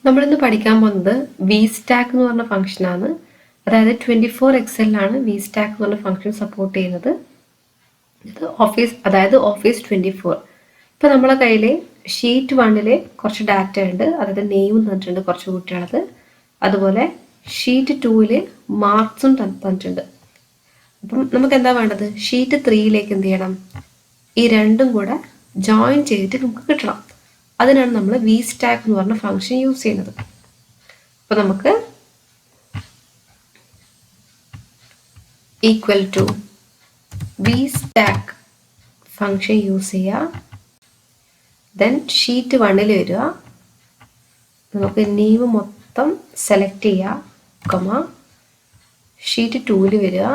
നമ്മളിന്ന് പഠിക്കാൻ പോകുന്നത് വി സ്റ്റാക്ക് എന്ന് പറഞ്ഞ ഫംഗ്ഷനാണ്. അതായത് 24 വി സ്റ്റാക്ക് എന്ന് പറഞ്ഞ ഫംഗ്ഷൻ സപ്പോർട്ട് ചെയ്യുന്നത്. ഇത് ഓഫീസ് 24. ഇപ്പം നമ്മളെ കയ്യിൽ ഷീറ്റ് 1 കുറച്ച് ഡാറ്റ ഉണ്ട്, അതായത് നെയിം തന്നിട്ടുണ്ട് കുറച്ച് കുട്ടികളത്. അതുപോലെ ഷീറ്റ് 2 മാർക്സും തന്നിട്ടുണ്ട്. അപ്പം നമുക്ക് എന്താ വേണ്ടത്? ഷീറ്റ് 3 എന്ത് ചെയ്യണം? ഈ രണ്ടും കൂടെ ജോയിൻ ചെയ്തിട്ട് നമുക്ക് കിട്ടണം. അതിനാണ് നമ്മൾ വി സ്റ്റാക്ക് എന്ന് പറഞ്ഞ ഫംഗ്ഷൻ യൂസ് ചെയ്യുന്നത്. അപ്പോൾ നമുക്ക് equal to V stack function use ചെയ്യുക. ദെൻ ഷീറ്റ് 1 വരിക, നമുക്ക് നെയിം മൊത്തം സെലക്ട് ചെയ്യുക, ഷീറ്റ് 2 വരിക,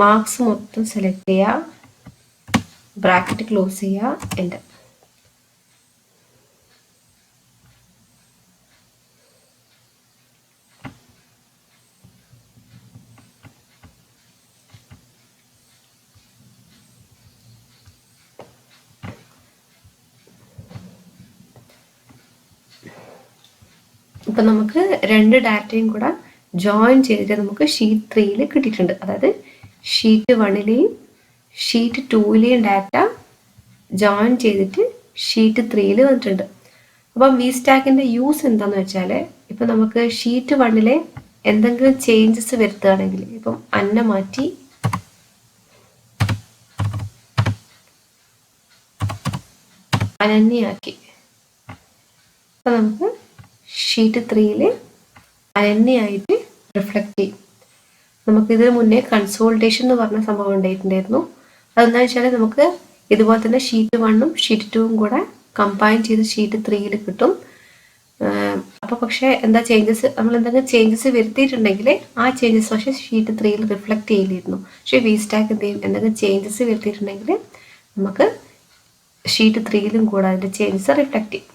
മാർക്സ് മൊത്തം സെലക്ട് ചെയ്യുക, ബ്രാക്കറ്റ് ക്ലോസ് ചെയ്യുക, എൻ്റർ. ഇപ്പം നമുക്ക് രണ്ട് ഡാറ്റയും കൂടെ ജോയിൻ ചെയ്തിട്ട് നമുക്ക് ഷീറ്റ് 3 കിട്ടിയിട്ടുണ്ട്. അതായത് ഷീറ്റ് 1 ഷീറ്റ് 2 ഡാറ്റ ജോയിൻ ചെയ്തിട്ട് ഷീറ്റ് 3 വന്നിട്ടുണ്ട്. അപ്പം വി സ്റ്റാക്കിൻ്റെ യൂസ് എന്താണെന്ന് വെച്ചാൽ, ഇപ്പം നമുക്ക് ഷീറ്റ് 1 എന്തെങ്കിലും ചേഞ്ചസ് വരുത്തുകയാണെങ്കിൽ, ഇപ്പം അന്ന മാറ്റി അനന്യയാക്കി, അപ്പം നമുക്ക് ഷീറ്റ് 3 അനന്യയായിട്ട് റിഫ്ലക്റ്റ് ചെയ്യും. നമുക്കിതിന് മുന്നേ കൺസോൾട്ടേഷൻ എന്ന് പറഞ്ഞ സംഭവം ഉണ്ടായിട്ടുണ്ടായിരുന്നു. അതെന്താ വെച്ചാൽ നമുക്ക് ഇതുപോലെ തന്നെ ഷീറ്റ് 1 ഷീറ്റ് 2 കൂടെ കമ്പൈൻ ചെയ്ത് ഷീറ്റ് 3 കിട്ടും. അപ്പോൾ പക്ഷേ എന്താ ചേഞ്ചസ്, നമ്മൾ എന്തെങ്കിലും ചേഞ്ചസ് വരുത്തിയിട്ടുണ്ടെങ്കിൽ ആ ചേഞ്ചസ് പക്ഷേ ഷീറ്റ് 3 റിഫ്ലക്റ്റ് ചെയ്യില്ലായിരുന്നു. പക്ഷേ വി സ്റ്റാക്ക് എന്ത് ചെയ്യും? എന്തെങ്കിലും ചേഞ്ചസ് വരുത്തിയിട്ടുണ്ടെങ്കിൽ നമുക്ക് ഷീറ്റ് 3 കൂടെ അതിൻ്റെ ചേഞ്ചസ് റിഫ്ലക്റ്റ് ചെയ്യും.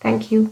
Thank you.